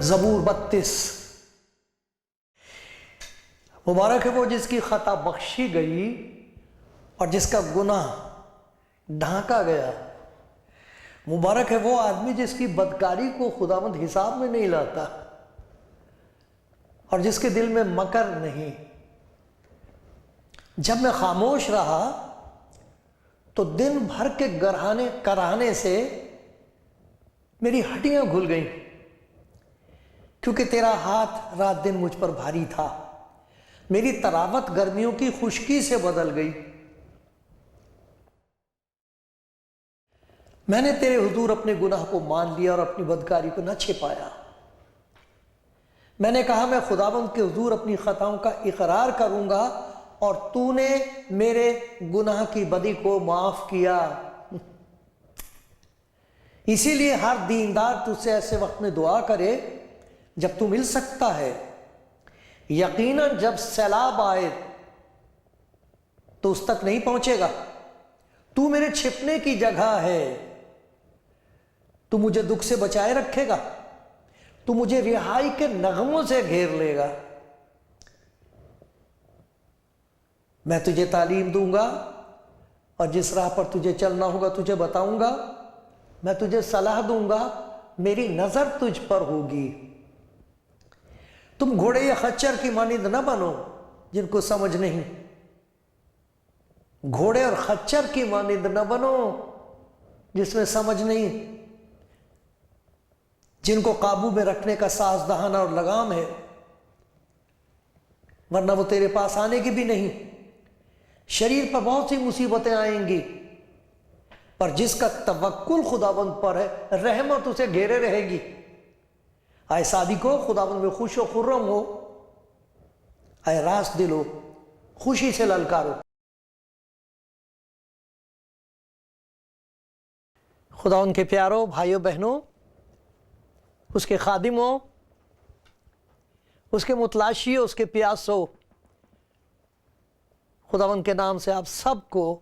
زبور 32۔ مبارک ہے وہ جس کی خطا بخشی گئی اور جس کا گناہ ڈھانکا گیا۔ مبارک ہے وہ آدمی جس کی بدکاری کو خداوند حساب میں نہیں لاتا اور جس کے دل میں مکر نہیں۔ جب میں خاموش رہا تو دن بھر کے کراہنے سے میری ہڈیاں گھل گئیں، کیونکہ تیرا ہاتھ رات دن مجھ پر بھاری تھا۔ میری طراوت گرمیوں کی خشکی سے بدل گئی۔ میں نے تیرے حضور اپنے گناہ کو مان لیا اور اپنی بدکاری کو نہ چھپایا۔ میں نے کہا میں خداوند کے حضور اپنی خطاؤں کا اقرار کروں گا اور تو نے میرے گناہ کی بدی کو معاف کیا۔ اسی لیے ہر دیندار تجھ سے ایسے وقت میں دعا کرے جب تو مل سکتا ہے۔ یقیناً جب سیلاب آئے تو اس تک نہیں پہنچے گا۔ تو میرے چھپنے کی جگہ ہے۔ تو مجھے دکھ سے بچائے رکھے گا۔ تو مجھے رہائی کے نغموں سے گھیر لے گا۔ میں تجھے تعلیم دوں گا اور جس راہ پر تجھے چلنا ہوگا تجھے بتاؤں گا۔ میں تجھے صلاح دوں گا، میری نظر تجھ پر ہوگی۔ تم گھوڑے یا خچر کی مانند نہ بنو جن کو سمجھ نہیں۔ گھوڑے اور خچر کی مانند نہ بنو جس میں سمجھ نہیں، جن کو قابو میں رکھنے کا ساز دہانہ اور لگام ہے، ورنہ وہ تیرے پاس آنے کی بھی نہیں۔ شریر پر بہت سی مصیبتیں آئیں گی، پر جس کا توکل خداوند پر ہے رحمت اسے گھیرے رہے گی۔ اے صادقو خداوند میں خوش و خرم ہو، اے راست دلو خوشی سے للکارو۔ خداوند کے پیارو بھائیو بہنوں، اس کے خادموں، اس کے متلاشیوں، اس کے پیاسوں، خداوند کے نام سے آپ سب کو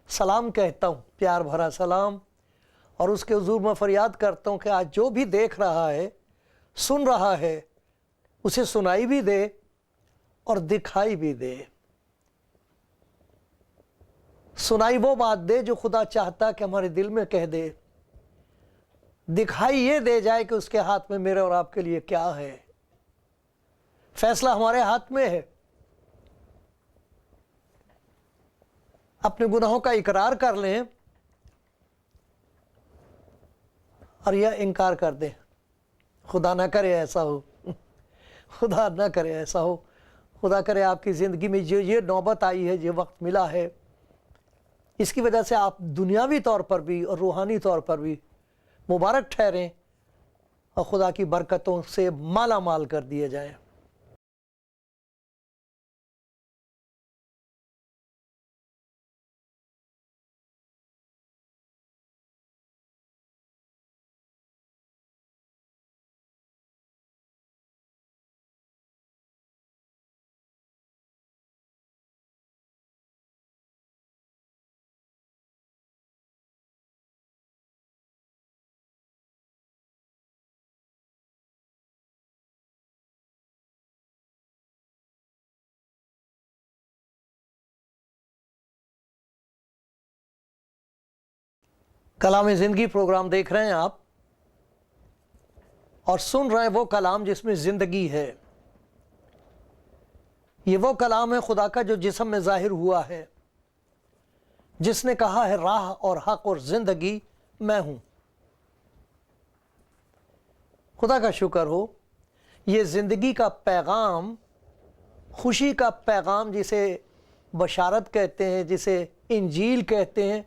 سلام کہتا ہوں، پیار بھرا سلام۔ اور اس کے حضور میں فریاد کرتا ہوں کہ آج جو بھی دیکھ رہا ہے، سن رہا ہے، اسے سنائی بھی دے اور دکھائی بھی دے۔ سنائی وہ بات دے جو خدا چاہتا کہ ہمارے دل میں کہہ دے، دکھائی یہ دے جائے کہ اس کے ہاتھ میں میرے اور آپ کے لیے کیا ہے۔ فیصلہ ہمارے ہاتھ میں ہے۔ اپنے گناہوں کا اقرار کر لیں اور یہ انکار کر دیں۔ خدا نہ کرے ایسا ہو، خدا نہ کرے ایسا ہو۔ خدا کرے آپ کی زندگی میں جو یہ نوبت آئی ہے، یہ وقت ملا ہے، اس کی وجہ سے آپ دنیاوی طور پر بھی اور روحانی طور پر بھی مبارک ٹھہریں اور خدا کی برکتوں سے مالا مال کر دیے جائیں۔ کلام زندگی پروگرام دیکھ رہے ہیں آپ اور سن رہے ہیں وہ کلام جس میں زندگی ہے۔ یہ وہ کلام ہے خدا کا جو جسم میں ظاہر ہوا ہے، جس نے کہا ہے راہ اور حق اور زندگی میں ہوں۔ خدا کا شکر ہو، یہ زندگی کا پیغام، خوشی کا پیغام جسے بشارت کہتے ہیں، جسے انجیل کہتے ہیں،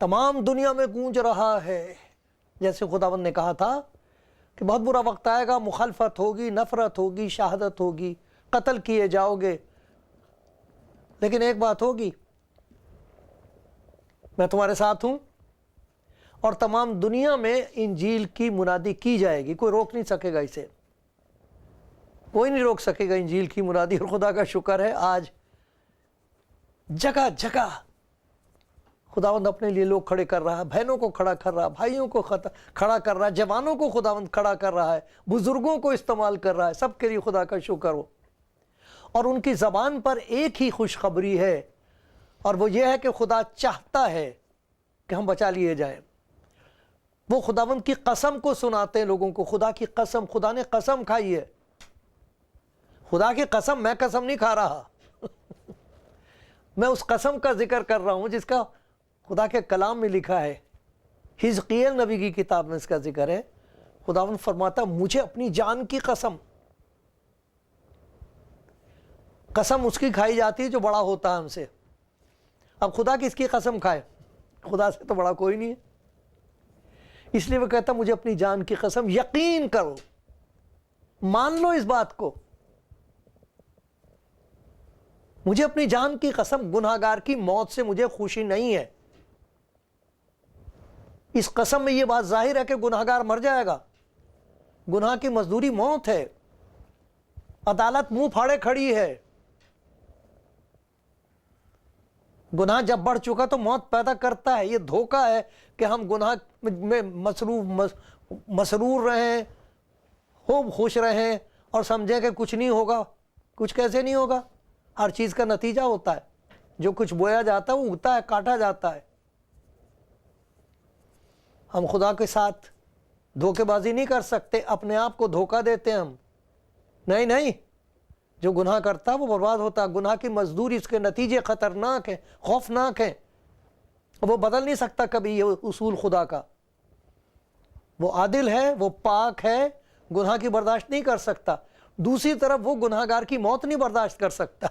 تمام دنیا میں گونج رہا ہے۔ جیسے خداوند نے کہا تھا کہ بہت برا وقت آئے گا، مخالفت ہوگی، نفرت ہوگی، شہادت ہوگی، قتل کیے جاؤ گے، لیکن ایک بات ہوگی، میں تمہارے ساتھ ہوں، اور تمام دنیا میں انجیل کی منادی کی جائے گی، کوئی روک نہیں سکے گا اسے، کوئی نہیں روک سکے گا انجیل کی منادی۔ اور خدا کا شکر ہے آج جگہ جگہ خداوند اپنے لیے لوگ کھڑے کر رہا ہے، بہنوں کو کھڑا کر رہا ہے، بھائیوں کو کھڑا کر رہا ہے، جوانوں کو خداوند کھڑا کر رہا ہے، بزرگوں کو استعمال کر رہا ہے، سب کے لیے خدا کا شکر ہو۔ اور ان کی زبان پر ایک ہی خوشخبری ہے، اور وہ یہ ہے کہ خدا چاہتا ہے کہ ہم بچا لیے جائیں۔ وہ خداوند کی قسم کو سناتے ہیں لوگوں کو، خدا کی قسم، خدا نے قسم کھائی ہے، خدا کی قسم، میں قسم نہیں کھا رہا میں اس قسم کا ذکر کر رہا ہوں جس کا خدا کے کلام میں لکھا ہے، حزقیل نبی کی کتاب میں اس کا ذکر ہے۔ خداوند فرماتا مجھے اپنی جان کی قسم، قسم اس کی کھائی جاتی ہے جو بڑا ہوتا ہے ہم سے۔ اب خدا کس کی قسم کھائے؟ خدا سے تو بڑا کوئی نہیں ہے، اس لیے وہ کہتا مجھے اپنی جان کی قسم، یقین کرو، مان لو اس بات کو، مجھے اپنی جان کی قسم، گناہگار کی موت سے مجھے خوشی نہیں ہے۔ اس قسم میں یہ بات ظاہر ہے کہ گناہگار مر جائے گا، گناہ کی مزدوری موت ہے، عدالت منہ پھاڑے کھڑی ہے، گناہ جب بڑھ چکا تو موت پیدا کرتا ہے۔ یہ دھوکہ ہے کہ ہم گناہ میں مسرور رہیں، خوب خوش رہیں اور سمجھیں کہ کچھ نہیں ہوگا۔ کچھ کیسے نہیں ہوگا؟ ہر چیز کا نتیجہ ہوتا ہے، جو کچھ بویا جاتا ہے وہ اگتا ہے، کاٹا جاتا ہے۔ ہم خدا کے ساتھ دھوکے بازی نہیں کر سکتے، اپنے آپ کو دھوکہ دیتے ہیں ہم، نہیں، جو گناہ کرتا ہے وہ برباد ہوتا ہے۔ گناہ کی مزدوری، اس کے نتیجے خطرناک ہیں، خوفناک ہیں، وہ بدل نہیں سکتا کبھی یہ اصول خدا کا۔ وہ عادل ہے، وہ پاک ہے، گناہ کی برداشت نہیں کر سکتا۔ دوسری طرف وہ گناہگار کی موت نہیں برداشت کر سکتا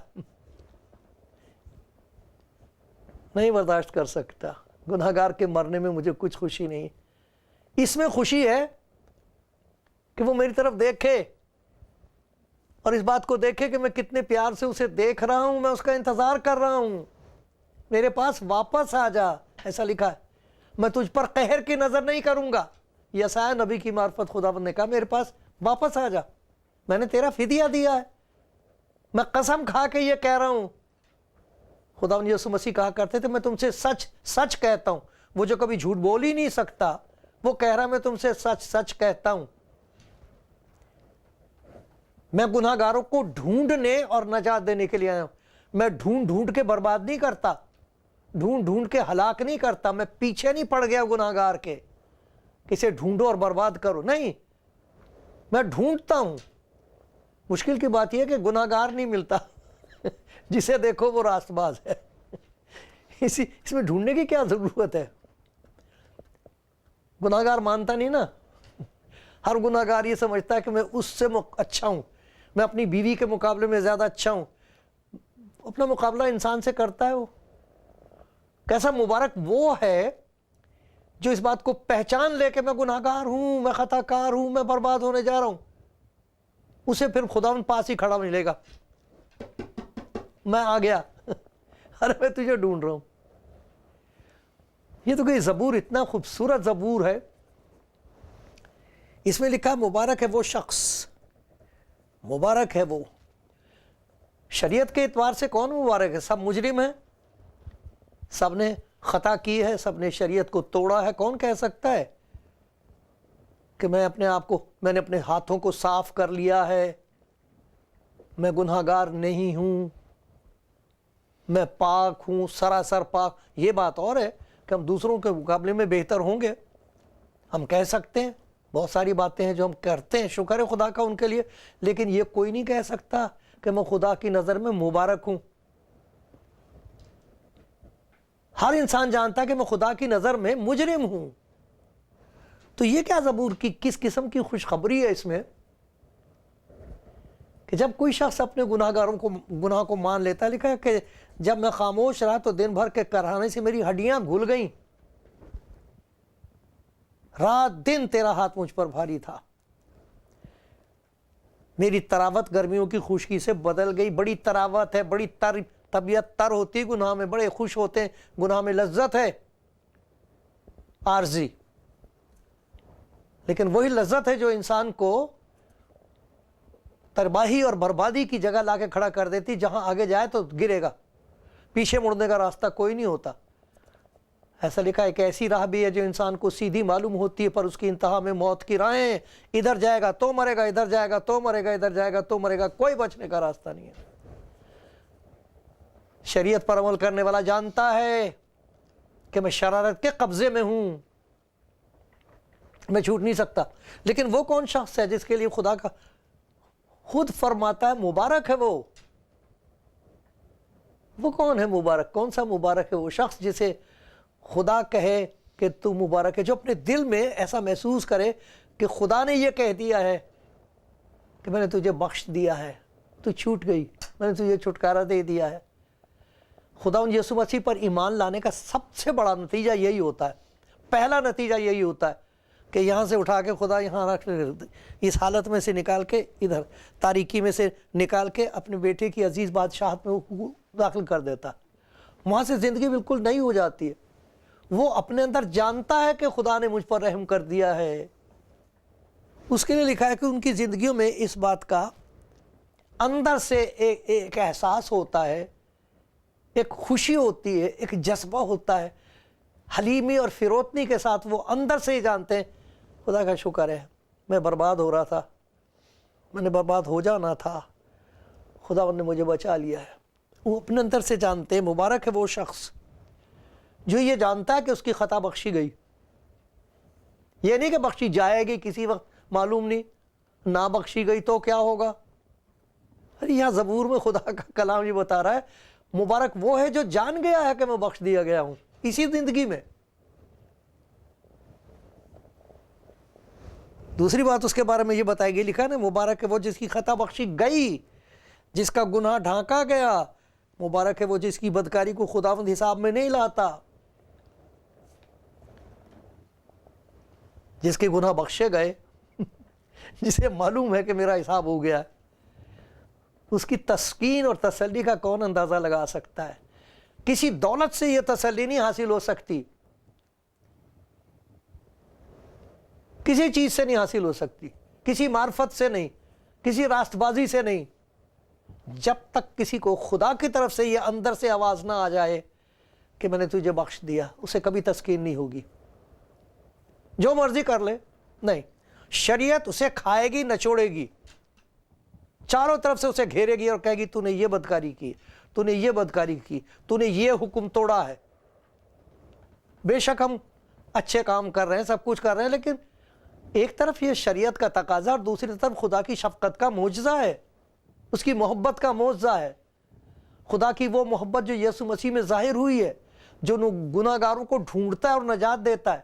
نہیں برداشت کر سکتا۔ گناہگار کے مرنے میں مجھے کچھ خوشی نہیں، اس میں خوشی ہے کہ وہ میری طرف دیکھے اور اس بات کو دیکھے کہ میں کتنے پیار سے اسے دیکھ رہا ہوں، میں اس کا انتظار کر رہا ہوں، میرے پاس واپس آ جا، ایسا لکھا ہے۔ میں تجھ پر قہر کی نظر نہیں کروں گا، یسعیاہ نبی کی معرفت خداوند نے کہا میرے پاس واپس آ جا، میں نے تیرا فدیہ دیا ہے، میں قسم کھا کے یہ کہہ رہا ہوں۔ خداوند یسوع مسیح کہا کرتے تھے میں تم سے سچ سچ کہتا ہوں، وہ جو کبھی جھوٹ بول ہی نہیں سکتا، وہ کہہ رہا میں تم سے سچ سچ کہتا ہوں۔ میں گناہ گاروں کو ڈھونڈنے اور نجات دینے کے لیے آیا ہوں۔ میں ڈھونڈ کے برباد نہیں کرتا، ڈھونڈ کے ہلاک نہیں کرتا، میں پیچھے نہیں پڑ گیا گناہ گار کے کسے ڈھونڈو اور برباد کرو، نہیں، میں ڈھونڈتا ہوں۔ مشکل کی بات یہ ہے کہ گناہ گار نہیں ملتا جسے دیکھو وہ راست باز ہے اس میں ڈھونڈنے کی کیا ضرورت ہے؟ گناہ گار مانتا نہیں نا، ہر گناہ گار یہ سمجھتا ہے کہ میں اس سے اچھا ہوں، میں اپنی بیوی کے مقابلے میں زیادہ اچھا ہوں۔ اپنا مقابلہ انسان سے کرتا ہے وہ۔ کیسا مبارک وہ ہے جو اس بات کو پہچان لے کہ میں گناہ گار ہوں، میں خطا کار ہوں، میں برباد ہونے جا رہا ہوں۔ اسے پھر خداوند پاس ہی کھڑا ملے گا، میں آ گیا ارے میں تجھے ڈھونڈ رہا ہوں۔ یہ تو کوئی زبور، اتنا خوبصورت زبور ہے، اس میں لکھا مبارک ہے وہ شخص، مبارک ہے وہ۔ شریعت کے اعتبار سے کون مبارک ہے؟ سب مجرم ہیں، سب نے خطا کی ہے، سب نے شریعت کو توڑا ہے۔ کون کہہ سکتا ہے کہ میں نے اپنے ہاتھوں کو صاف کر لیا ہے، میں گناہ گار نہیں ہوں، میں پاک ہوں، سراسر پاک؟ یہ بات اور ہے کہ ہم دوسروں کے مقابلے میں بہتر ہوں گے، ہم کہہ سکتے ہیں، بہت ساری باتیں ہیں جو ہم کرتے ہیں، شکر ہے خدا کا ان کے لیے، لیکن یہ کوئی نہیں کہہ سکتا کہ میں خدا کی نظر میں مبارک ہوں۔ ہر انسان جانتا ہے کہ میں خدا کی نظر میں مجرم ہوں۔ تو یہ کیا زبور کی کس قسم کی خوشخبری ہے اس میں کہ جب کوئی شخص اپنے گناہ کو مان لیتا ہے۔ لکھا ہے کہ جب میں خاموش رہا تو دن بھر کے کراہنے سے میری ہڈیاں گھل گئیں، رات دن تیرا ہاتھ مجھ پر بھاری تھا۔ میری تراوت گرمیوں کی خشکی سے بدل گئی. بڑی تراوت ہے, بڑی طبیعت تر ہوتی ہے گناہ میں, بڑے خوش ہوتے ہیں گناہ میں, لذت ہے عارضی. لیکن وہی لذت ہے جو انسان کو تباہی اور بربادی کی جگہ لا کے کھڑا کر دیتی. جہاں آگے جائے تو گرے گا, پیچھے مڑنے کا راستہ کوئی نہیں ہوتا. ایسا لکھا ہے کہ ایسی راہ بھی ہے جو انسان کو سیدھی معلوم ہوتی ہے, پر اس کی انتہا میں موت کی راہیں. ادھر جائے گا تو مرے گا, ادھر جائے گا تو مرے گا, ادھر جائے گا تو مرے گا, کوئی بچنے کا راستہ نہیں ہے. شریعت پر عمل کرنے والا جانتا ہے کہ میں شرارت کے قبضے میں ہوں, میں چھوٹ نہیں سکتا. لیکن وہ کون شخص ہے جس کے لیے خدا کا خود فرماتا ہے مبارک ہے وہ کون ہے مبارک؟ کون سا مبارک ہے وہ شخص جسے خدا کہے کہ تو مبارک ہے, جو اپنے دل میں ایسا محسوس کرے کہ خدا نے یہ کہہ دیا ہے کہ میں نے تجھے بخش دیا ہے, تو چھوٹ گئی, میں نے تجھے چھٹکارا دے دیا ہے. خدا ان یسوع مسیح پر ایمان لانے کا سب سے بڑا نتیجہ یہی ہوتا ہے, پہلا نتیجہ یہی ہوتا ہے کہ یہاں سے اٹھا کے خدا یہاں رکھ, اس حالت میں سے نکال کے ادھر تاریکی میں سے نکال کے اپنے بیٹے کی عزیز بادشاہت میں داخل کر دیتا. وہاں سے زندگی بالکل نئی ہو جاتی ہے. وہ اپنے اندر جانتا ہے کہ خدا نے مجھ پر رحم کر دیا ہے. اس کے لیے لکھا ہے کہ ان کی زندگیوں میں اس بات کا اندر سے ایک احساس ہوتا ہے, ایک خوشی ہوتی ہے, ایک جذبہ ہوتا ہے, حلیمی اور فروتنی کے ساتھ وہ اندر سے ہی جانتے ہیں خدا کا شکر ہے, میں برباد ہو رہا تھا, میں نے برباد ہو جانا تھا, خدا نے مجھے بچا لیا ہے. وہ اپنے اندر سے جانتے ہیں. مبارک ہے وہ شخص جو یہ جانتا ہے کہ اس کی خطا بخشی گئی. یہ نہیں کہ بخشی جائے گی کسی وقت, معلوم نہیں, نہ بخشی گئی تو کیا ہوگا. ارے یہاں زبور میں خدا کا کلام یہ بتا رہا ہے مبارک وہ ہے جو جان گیا ہے کہ میں بخش دیا گیا ہوں اسی زندگی میں. دوسری بات اس کے بارے میں یہ بتائی گئی, لکھا نا مبارک ہے وہ جس کی خطا بخشی گئی, جس کا گناہ ڈھانکا گیا. مبارک ہے وہ جس کی بدکاری کو خداوند حساب میں نہیں لاتا, جس کے گناہ بخشے گئے, جسے معلوم ہے کہ میرا حساب ہو گیا. اس کی تسکین اور تسلی کا کون اندازہ لگا سکتا ہے. کسی دولت سے یہ تسلی نہیں حاصل ہو سکتی, کسی چیز سے نہیں حاصل ہو سکتی, کسی معرفت سے نہیں, کسی راست بازی سے نہیں. جب تک کسی کو خدا کی طرف سے یہ اندر سے آواز نہ آ جائے کہ میں نے تجھے بخش دیا, اسے کبھی تسکین نہیں ہوگی. جو مرضی کر لے, نہیں, شریعت اسے کھائے گی, نچوڑے گی, چاروں طرف سے اسے گھیرے گی اور کہے گی تو نے یہ بدکاری کی, تو نے یہ بدکاری کی, تو نے یہ حکم توڑا ہے. بے شک ہم اچھے کام کر رہے ہیں, سب کچھ کر رہے ہیں, لیکن ایک طرف یہ شریعت کا تقاضا اور دوسری طرف خدا کی شفقت کا معجزہ ہے, اس کی محبت کا معجزہ ہے. خدا کی وہ محبت جو یسوع مسیح میں ظاہر ہوئی ہے, جو گناہ گاروں کو ڈھونڈتا ہے اور نجات دیتا ہے,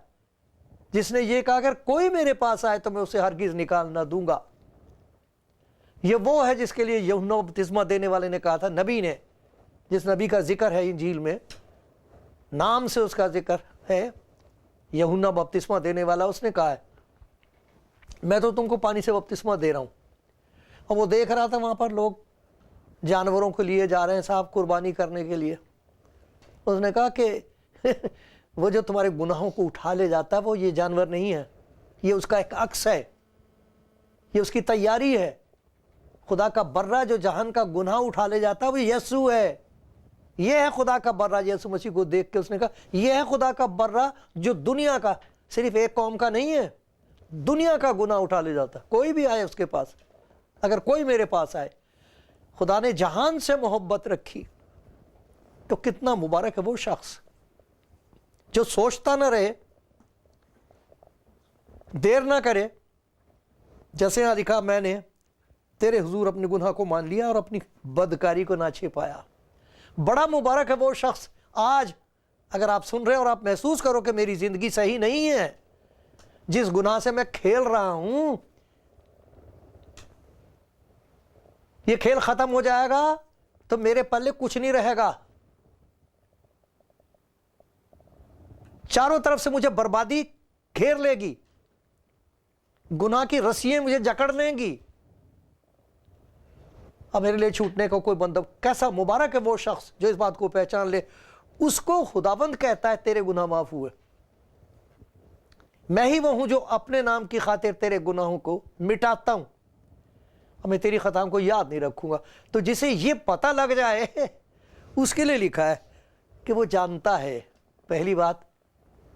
جس نے یہ کہا اگر کوئی میرے پاس آئے تو میں اسے ہرگز نکال نہ دوں گا. یہ وہ ہے جس کے لیے یوحنا بپتسمہ دینے والے نے کہا تھا, نبی نے, جس نبی کا ذکر ہے انجیل میں, نام سے اس کا ذکر ہے, یوحنا بپتسمہ دینے والا, اس نے کہا ہے میں تو تم کو پانی سے بپتسمہ دے رہا ہوں. اور وہ دیکھ رہا تھا وہاں پر لوگ جانوروں کو لیے جا رہے ہیں صاحب قربانی کرنے کے لیے. اس نے کہا کہ وہ جو تمہارے گناہوں کو اٹھا لے جاتا ہے وہ یہ جانور نہیں ہے, یہ اس کا ایک عکس ہے, یہ اس کی تیاری ہے. خدا کا برہ جو جہان کا گناہ اٹھا لے جاتا ہے وہ یسوع ہے. یہ ہے خدا کا برہ. یسوع مسیح کو دیکھ کے اس نے کہا یہ ہے خدا کا برہ جو دنیا کا, صرف ایک قوم کا نہیں ہے, دنیا کا گناہ اٹھا لے جاتا ہے. کوئی بھی آئے اس کے پاس, اگر کوئی میرے پاس آئے. خدا نے جہان سے محبت رکھی تو کتنا مبارک ہے وہ شخص جو سوچتا نہ رہے, دیر نہ کرے. جیسے یہاں لکھا میں نے تیرے حضور اپنے گناہ کو مان لیا اور اپنی بدکاری کو نہ چھپایا. بڑا مبارک ہے وہ شخص. آج اگر آپ سن رہے اور آپ محسوس کرو کہ میری زندگی صحیح نہیں ہے, جس گناہ سے میں کھیل رہا ہوں یہ کھیل ختم ہو جائے گا تو میرے پلے کچھ نہیں رہے گا, چاروں طرف سے مجھے بربادی گھیر لے گی, گناہ کی رسیاں مجھے جکڑ لیں گی. اب میرے لیے چھوٹنے کا کوئی بندہ، کیسا مبارک ہے وہ شخص جو اس بات کو پہچان لے، اس کو خداوند کہتا ہے تیرے گناہ معاف ہوئے، میں ہی وہ ہوں جو اپنے نام کی خاطر تیرے گناہوں کو مٹاتا ہوں، اب میں تیری خطاؤں کو یاد نہیں رکھوں گا۔ تو جسے یہ پتہ لگ جائے اس کے لیے لکھا ہے کہ وہ جانتا ہے پہلی بات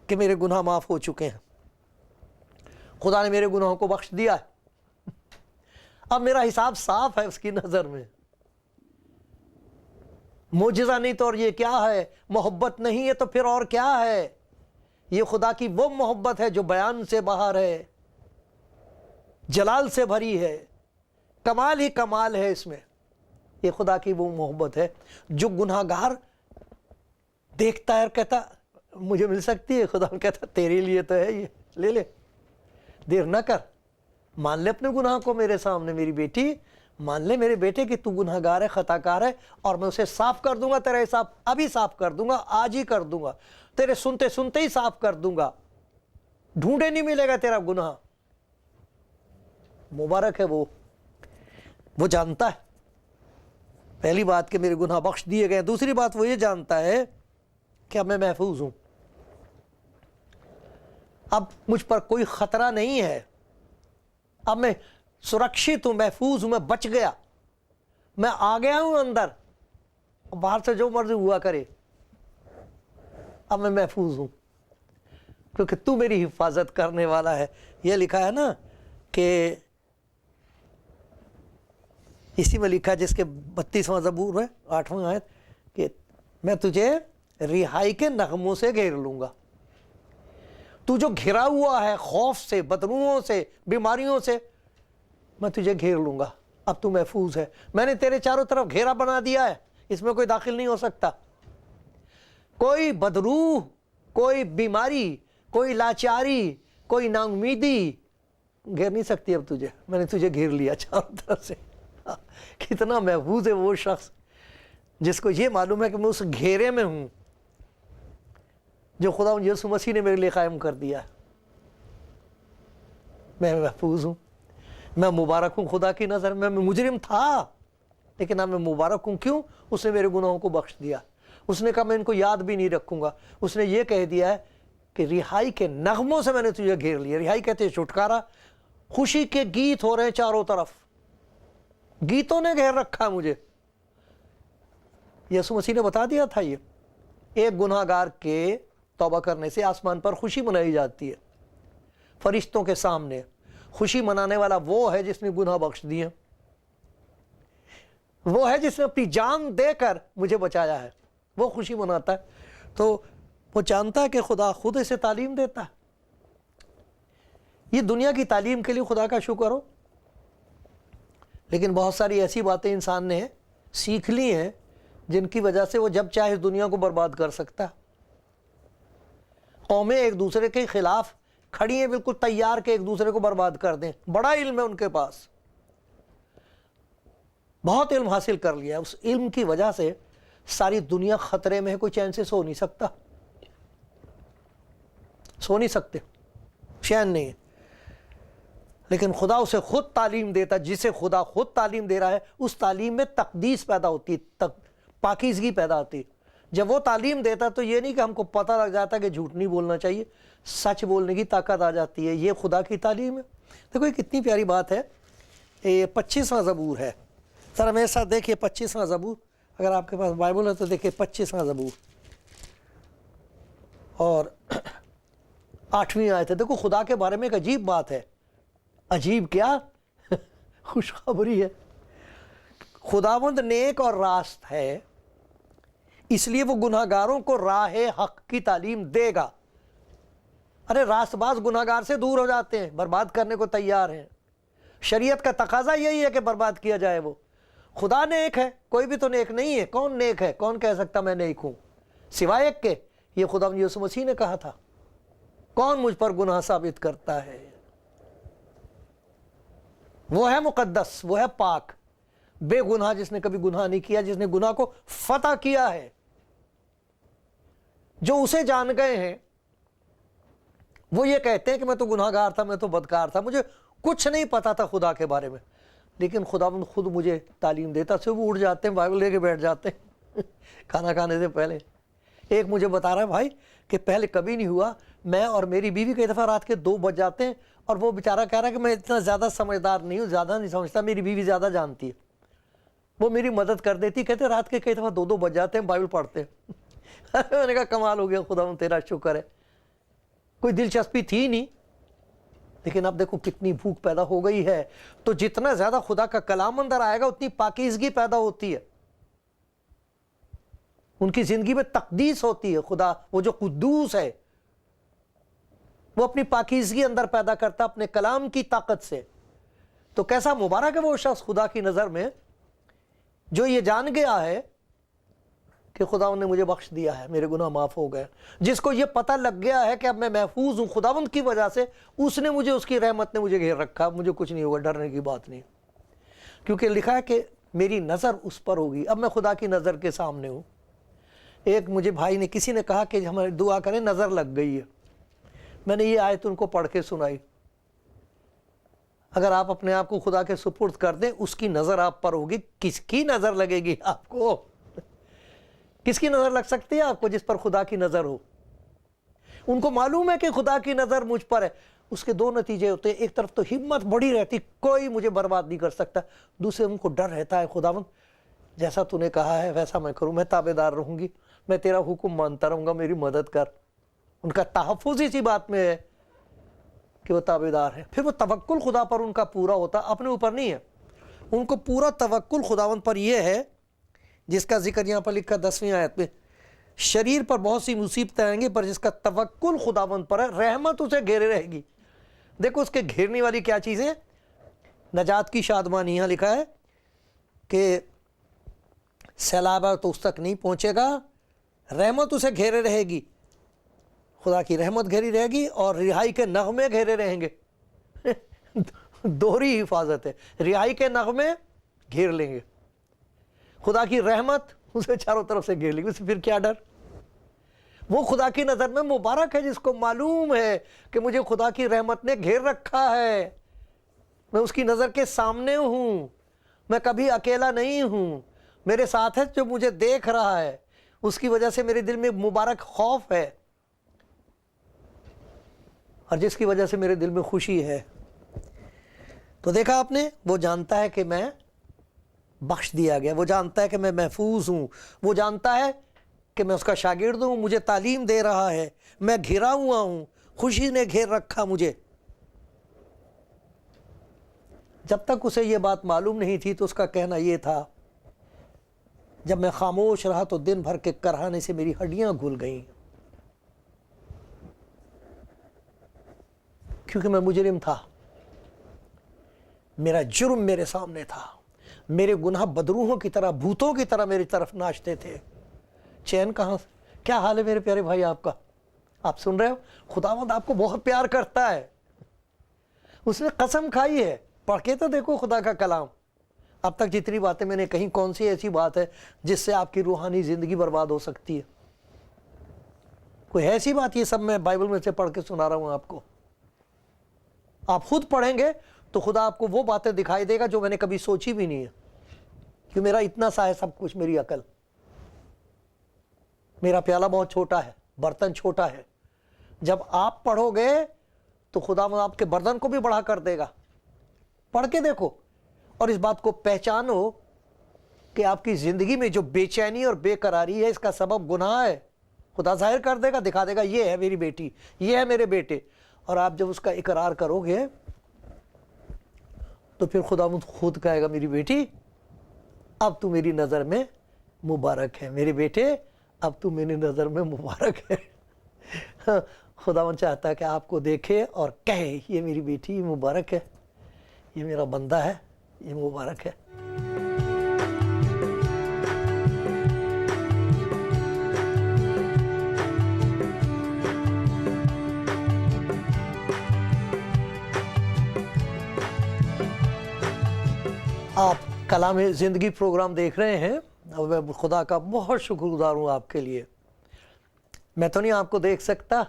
کہ میرے گناہ معاف ہو چکے ہیں، خدا نے میرے گناہوں کو بخش دیا ہے، اب میرا حساب صاف ہے اس کی نظر میں۔ معجزہ نہیں تو اور یہ کیا ہے، محبت نہیں ہے تو پھر اور کیا ہے؟ یہ خدا کی وہ محبت ہے جو بیان سے باہر ہے، جلال سے بھری ہے، کمال ہی کمال ہے اس میں۔ یہ خدا کی وہ محبت ہے جو گناہگار دیکھتا ہے اور کہتا مجھے مل سکتی ہے، خدا کہتا تیرے لیے تو ہے، یہ لے لے، دیر نہ کر، مان لے اپنے گناہ کو میرے سامنے، میری بیٹی مان لے میرے بیٹے کہ تو گناہگار ہے، خطا کار ہے، اور میں اسے صاف کر دوں گا، تیرا حساب ابھی صاف کر دوں گا، آج ہی کر دوں گا، تیرے سنتے سنتے ہی صاف کر دوں گا، ڈھونڈے نہیں ملے گا تیرا گناہ۔ مبارک ہے وہ جانتا ہے پہلی بات کہ میرے گناہ بخش دیے گئے، دوسری بات وہ یہ جانتا ہے کہ اب میں محفوظ ہوں، اب مجھ پر کوئی خطرہ نہیں ہے، اب میں سرکشت ہوں، محفوظ ہوں، میں بچ گیا، میں آ گیا ہوں اندر، باہر سے جو مرضی ہوا کرے، اب میں محفوظ ہوں کیونکہ تو میری حفاظت کرنے والا ہے۔ یہ لکھا ہے نا کہ اسی میں لکھا جس کے 32واں زبور ہے 8واں آیت کہ میں تجھے رہائی کے نغموں سے گھیر لوں گا۔ تو جو گھرا ہوا ہے خوف سے، بدبوؤں سے، بیماریوں سے، میں تجھے گھیر لوں گا، اب تو محفوظ ہے، میں نے تیرے چاروں طرف گھیرا بنا دیا ہے، اس میں کوئی داخل نہیں ہو سکتا، کوئی بدروح، کوئی بیماری، کوئی لاچاری، کوئی نا امیدی گھیر نہیں سکتی اب تجھے، میں نے تجھے گھیر لیا چاروں طرف سے۔ کتنا محفوظ ہے وہ شخص جس کو یہ معلوم ہے کہ میں اس گھیرے میں ہوں جو خدا یسوع مسیح نے میرے لیے قائم کر دیا ہے، میں محفوظ ہوں، میں مبارک ہوں خدا کی نظر میں مجرم تھا لیکن اب میں مبارک ہوں، کیوں؟ اس نے میرے گناہوں کو بخش دیا، اس نے کہا میں ان کو یاد بھی نہیں رکھوں گا، اس نے یہ کہہ دیا ہے کہ رہائی کے نغموں سے میں نے تجھے گھیر لیا۔ رہائی کہتے ہیں چھٹکارا، خوشی کے گیت ہو رہے ہیں چاروں طرف، گیتوں نے گھیر رکھا مجھے۔ یسوع مسیح نے بتا دیا تھا یہ ایک گناہ گار کے توبہ کرنے سے آسمان پر خوشی منائی جاتی ہے، فرشتوں کے سامنے خوشی منانے والا وہ ہے جس نے گناہ بخش دیے، وہ ہے جس نے اپنی جان دے کر مجھے بچایا ہے، وہ خوشی مناتا ہے۔ تو وہ جانتا ہے کہ خدا خود اسے تعلیم دیتا ہے۔ یہ دنیا کی تعلیم کے لیے خدا کا شکر ہو، لیکن بہت ساری ایسی باتیں انسان نے سیکھ لی ہیں جن کی وجہ سے وہ جب چاہے اس دنیا کو برباد کر سکتا ہے۔ قومیں ایک دوسرے کے خلاف کھڑی ہیں بالکل تیار کہ ایک دوسرے کو برباد کر دیں، بڑا علم ہے ان کے پاس، بہت علم حاصل کر لیا ہے، اس علم کی وجہ سے ساری دنیا خطرے میں ہے، کوئی چین سے سو نہیں سکتا، سو نہیں سکتے، چین نہیں ہے۔ لیکن خدا اسے خود تعلیم دیتا، جسے خدا خود تعلیم دے رہا ہے اس تعلیم میں تقدیس پیدا ہوتی ہے، پاکیزگی پیدا ہوتی ہے۔ جب وہ تعلیم دیتا تو یہ نہیں کہ ہم کو پتہ لگ جاتا کہ جھوٹ نہیں بولنا چاہیے، سچ بولنے کی طاقت آ جاتی ہے، یہ خدا کی تعلیم ہے۔ دیکھو یہ کتنی پیاری بات ہے، یہ 25واں زبور ہے، ذرا میرے ساتھ دیکھیے 25واں زبور، اگر آپ کے پاس بائبل ہے تو دیکھیے 25واں زبور اور 8ویں آیت ہے۔ دیکھو خدا کے بارے میں ایک عجیب بات ہے، عجیب کیا خوشخبری ہے۔ خداوند نیک اور راست ہے، اس لیے وہ گناہگاروں کو راہ حق کی تعلیم دے گا۔ ارے راست باز گناہگار سے دور ہو جاتے ہیں، برباد کرنے کو تیار ہیں، شریعت کا تقاضا یہی ہے کہ برباد کیا جائے۔ وہ خدا نیک ہے، کوئی بھی تو نیک نہیں ہے، کون نیک ہے؟ کون کہہ سکتا میں نیک ہوں سوائے ایک کے، یہ خدا یسوع مسیح نے کہا تھا، کون مجھ پر گناہ ثابت کرتا ہے؟ وہ ہے مقدس، وہ ہے پاک، بے گناہ، جس نے کبھی گناہ نہیں کیا، جس نے گناہ کو فتح کیا ہے۔ جو اسے جان گئے ہیں وہ یہ کہتے ہیں کہ میں تو گناہگار تھا، میں تو بدکار تھا، مجھے کچھ نہیں پتا تھا خدا کے بارے میں، لیکن خداوند خود مجھے تعلیم دیتا، صبح اٹھ جاتے ہیں بائبل لے کے بیٹھ جاتے ہیں کھانا کھانے سے پہلے۔ ایک مجھے بتا رہا ہے بھائی کہ پہلے کبھی نہیں ہوا، میں اور میری بیوی کئی دفعہ رات کے 2 بج جاتے ہیں، اور وہ بیچارہ کہہ رہا ہے کہ میں اتنا زیادہ سمجھدار نہیں ہوں، زیادہ نہیں سمجھتا، میری بیوی زیادہ جانتی ہے، وہ میری مدد کر دیتی، کہتے رات کے کئی دفعہ 2 بج جاتے ہیں بائبل پڑھتے ہیں میں نے کہا کمال ہو گیا خداوند تیرا شکر ہے، کوئی دلچسپی تھی نہیں، لیکن اب دیکھو کتنی بھوک پیدا ہو گئی ہے۔ تو جتنا زیادہ خدا کا کلام اندر آئے گا اتنی پاکیزگی پیدا ہوتی ہے، ان کی زندگی میں تقدیس ہوتی ہے۔ خدا وہ جو قدوس ہے وہ اپنی پاکیزگی اندر پیدا کرتا اپنے کلام کی طاقت سے۔ تو کیسا مبارک ہے وہ شخص خدا کی نظر میں جو یہ جان گیا ہے کہ خداوند نے مجھے بخش دیا ہے، میرے گناہ معاف ہو گئے، جس کو یہ پتہ لگ گیا ہے کہ اب میں محفوظ ہوں خداوند کی وجہ سے، اس نے مجھے، اس کی رحمت نے مجھے گھیر رکھا، مجھے کچھ نہیں ہوگا، ڈرنے کی بات نہیں، کیونکہ لکھا ہے کہ میری نظر اس پر ہوگی۔ اب میں خدا کی نظر کے سامنے ہوں۔ ایک مجھے بھائی نے، کسی نے کہا کہ ہماری دعا کریں نظر لگ گئی ہے، میں نے یہ آیت ان کو پڑھ کے سنائی، اگر آپ اپنے آپ کو خدا کے سپرد کر دیں، اس کی نظر آپ پر ہوگی۔ کس کی نظر لگے گی آپ کو؟ کس کی نظر لگ سکتی ہے آپ کو؟ جس پر خدا کی نظر ہو۔ ان کو معلوم ہے کہ خدا کی نظر مجھ پر ہے۔ اس کے 2 نتیجے ہوتے ہیں، ایک طرف تو ہمت بڑی رہتی، کوئی مجھے برباد نہیں کر سکتا، دوسرے ان کو ڈر رہتا ہے خداوند جیسا تو نے کہا ہے ویسا میں کروں، میں تابع دار رہوں گی، میں تیرا حکم مانتا رہوں گا، میری مدد کر۔ ان کا تحفظ اسی بات میں ہے کہ وہ تابع دار ہے۔ پھر وہ توکل خدا پر ان کا پورا ہوتا، اپنے اوپر نہیں ہے، ان کو پورا توکل خداوند پر یہ ہے، جس کا ذکر یہاں پر لکھا 10ویں آیت میں، شریر پر بہت سی مصیبتیں آئیں گی پر جس کا توکل خداوند پر ہے رحمت اسے گھیرے رہے گی۔ دیکھو اس کے گھیرنے والی کیا چیزیں، نجات کی شادمانی۔ یہاں لکھا ہے کہ سیلاب تو اس تک نہیں پہنچے گا، رحمت اسے گھیرے رہے گی، خدا کی رحمت گھیری رہے گی، اور رہائی کے نغمے گھیرے رہیں گے دوہری حفاظت ہے، رہائی کے نغمے گھیر لیں گے، خدا کی رحمت اسے چاروں طرف سے گھیر لیں گے، اسے پھر کیا ڈر؟ وہ خدا کی نظر میں مبارک ہے جس کو معلوم ہے کہ مجھے خدا کی رحمت نے گھیر رکھا ہے، میں اس کی نظر کے سامنے ہوں، میں کبھی اکیلا نہیں ہوں، میرے ساتھ ہے جو مجھے دیکھ رہا ہے، اس کی وجہ سے میرے دل میں مبارک خوف ہے، اور جس کی وجہ سے میرے دل میں خوشی ہے۔ تو دیکھا آپ نے، وہ جانتا ہے کہ میں بخش دیا گیا، وہ جانتا ہے کہ میں محفوظ ہوں، وہ جانتا ہے کہ میں اس کا شاگرد ہوں، مجھے تعلیم دے رہا ہے، میں گھرا ہوا ہوں، خوشی نے گھیر رکھا مجھے۔ جب تک اسے یہ بات معلوم نہیں تھی تو اس کا کہنا یہ تھا، جب میں خاموش رہا تو دن بھر کے کرہانے سے میری ہڈیاں گھل گئیں، کیونکہ میں مجرم تھا، میرا جرم میرے سامنے تھا، میرے گناہ بدروحوں کی طرح، بھوتوں کی طرح میری طرف ناچتے تھے۔ چین کہاں؟ کیا حال ہے میرے پیارے بھائی آپ کا؟ آپ سن رہے ہو؟ خداوند آپ کو بہت پیار کرتا ہے، اس نے قسم کھائی ہے، پڑھ کے تو دیکھو خدا کا کلام۔ اب تک جتنی باتیں میں نے کہیں، کون سی ایسی بات ہے جس سے آپ کی روحانی زندگی برباد ہو سکتی ہے؟ کوئی ایسی بات؟ یہ سب میں بائبل میں سے پڑھ کے سنا رہا ہوں آپ کو۔ آپ خود پڑھیں گے تو خدا آپ کو وہ باتیں دکھائی دے گا جو میں نے کبھی سوچی بھی نہیں ہے، کہ میرا اتنا سا ہے سب کچھ، میری عقل، میرا پیالہ بہت چھوٹا ہے، برتن چھوٹا ہے۔ جب آپ پڑھو گے تو خدا آپ کے برتن کو بھی بڑھا کر دے گا۔ پڑھ کے دیکھو، اور اس بات کو پہچانو کہ آپ کی زندگی میں جو بے چینی اور بے قراری ہے اس کا سبب گناہ ہے۔ خدا ظاہر کر دے گا، دکھا دے گا، یہ ہے میری بیٹی، یہ ہے میرے بیٹے، اور آپ جب اس کا اقرار کرو گے تو پھر خدا خود کہے گا، میری بیٹی اب تو میری نظر میں مبارک ہے، میرے بیٹے اب تو میری نظر میں مبارک ہے۔ خداوند چاہتا ہے کہ آپ کو دیکھے اور کہے، یہ میری بیٹی مبارک ہے، یہ میرا بندہ ہے، یہ مبارک ہے۔ آپ کلام زندگی پروگرام دیکھ رہے ہیں، اور میں خدا کا بہت شکر گزار ہوں آپ کے لیے۔ میں تو نہیں آپ کو دیکھ سکتا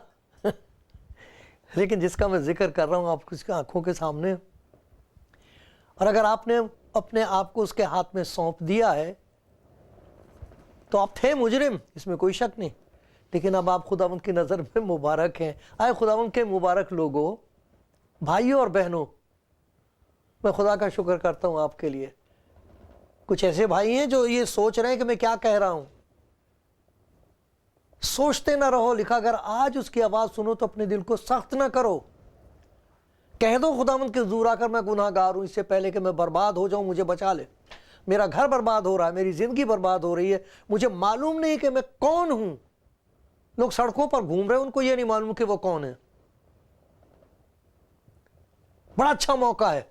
لیکن جس کا میں ذکر کر رہا ہوں آپ کی آنکھوں کے سامنے، اور اگر آپ نے اپنے آپ کو اس کے ہاتھ میں سونپ دیا ہے تو آپ تھے مجرم، اس میں کوئی شک نہیں، لیکن اب آپ خداوند کی نظر میں مبارک ہیں۔ آئے خداوند کے مبارک لوگوں، بھائیوں اور بہنوں، میں خدا کا شکر کرتا ہوں آپ کے لیے۔ کچھ ایسے بھائی ہیں جو یہ سوچ رہے ہیں کہ میں کیا کہہ رہا ہوں۔ سوچتے نہ رہو، لکھا اگر آج اس کی آواز سنو تو اپنے دل کو سخت نہ کرو، کہہ دو خداوند کے حضور آ کر میں گناہ گار ہوں، اس سے پہلے کہ میں برباد ہو جاؤں مجھے بچا لے۔ میرا گھر برباد ہو رہا ہے، میری زندگی برباد ہو رہی ہے، مجھے معلوم نہیں کہ میں کون ہوں۔ لوگ سڑکوں پر گھوم رہے ہیں، ان کو یہ نہیں معلوم کہ وہ کون ہے۔ بڑا اچھا موقع ہے،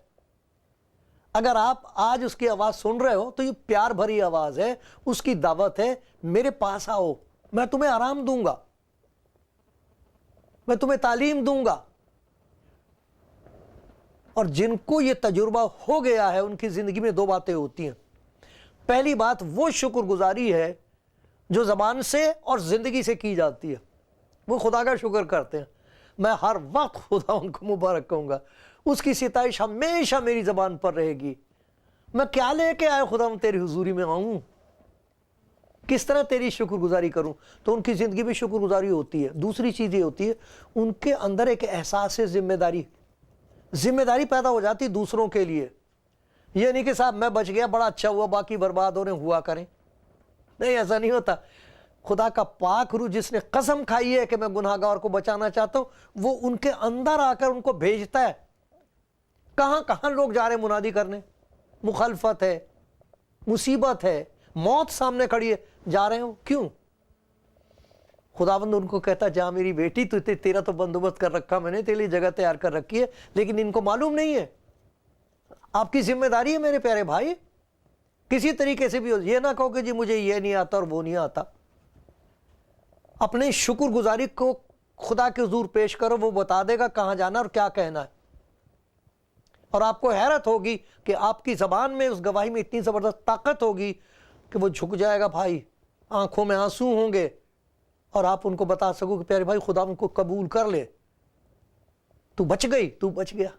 اگر آپ آج اس کی آواز سن رہے ہو تو یہ پیار بھری آواز ہے، اس کی دعوت ہے، میرے پاس آؤ، میں تمہیں آرام دوں گا، میں تمہیں تعلیم دوں گا۔ اور جن کو یہ تجربہ ہو گیا ہے ان کی زندگی میں دو باتیں ہوتی ہیں۔ پہلی بات وہ شکر گزاری ہے جو زبان سے اور زندگی سے کی جاتی ہے، وہ خدا کا شکر کرتے ہیں۔ میں ہر وقت خدا ان کو مبارک کہوں گا، اس کی ستائش ہمیشہ میری زبان پر رہے گی۔ میں کیا لے کے آئے خدا تیری حضوری میں آؤں، کس طرح تیری شکر گزاری کروں؟ تو ان کی زندگی میں شکر گزاری ہوتی ہے۔ دوسری چیز یہ ہوتی ہے ان کے اندر ایک احساس ذمہ داری پیدا ہو جاتی دوسروں کے لیے۔ یہ نہیں کہ صاحب میں بچ گیا بڑا اچھا ہوا، باقی برباد ہو رہے ہوا کریں، نہیں، ایسا نہیں ہوتا۔ خدا کا پاک روح جس نے قسم کھائی ہے کہ میں گناہ گار کو بچانا چاہتا ہوں، وہ ان کے اندر آ کر ان کو بھیجتا ہے۔ کہاں کہاں لوگ جا رہے ہیں منادی کرنے، مخالفت ہے، مصیبت ہے، موت سامنے کھڑی ہے، جا رہے ہوں کیوں؟ خداوند ان کو کہتا جا میری بیٹی، تو تیرا تو بندوبست کر رکھا میں نے، تیرے لیے جگہ تیار کر رکھی ہے، لیکن ان کو معلوم نہیں ہے۔ آپ کی ذمہ داری ہے میرے پیارے بھائی، کسی طریقے سے بھی ہو، یہ نہ کہو کہ جی مجھے یہ نہیں آتا اور وہ نہیں آتا۔ اپنے شکر گزاری کو خدا کے حضور پیش کرو، وہ بتا دے گا کہاں جانا اور کیا کہنا ہے۔ اور آپ کو حیرت ہوگی کہ آپ کی زبان میں، اس گواہی میں اتنی زبردست طاقت ہوگی کہ وہ جھک جائے گا بھائی، آنکھوں میں آنسو ہوں گے، اور آپ ان کو بتا سکو کہ پیارے بھائی خدا ان کو قبول کر لے، تو بچ گئی، تو بچ گیا۔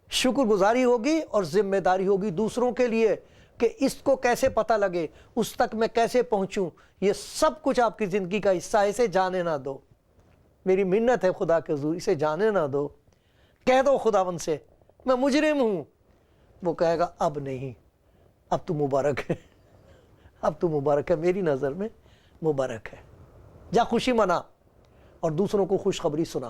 شکر گزاری ہوگی اور ذمہ داری ہوگی دوسروں کے لیے کہ اس کو کیسے پتہ لگے، اس تک میں کیسے پہنچوں۔ یہ سب کچھ آپ کی زندگی کا حصہ ہے، اسے جانے نہ دو۔ میری منت ہے خدا کے حضور، اسے جانے نہ دو۔ کہہ دو خداوند سے میں مجرم ہوں، وہ کہے گا اب نہیں، اب تو مبارک ہے، اب تو مبارک ہے، میری نظر میں مبارک ہے۔ جا خوشی منا اور دوسروں کو خوشخبری سنا۔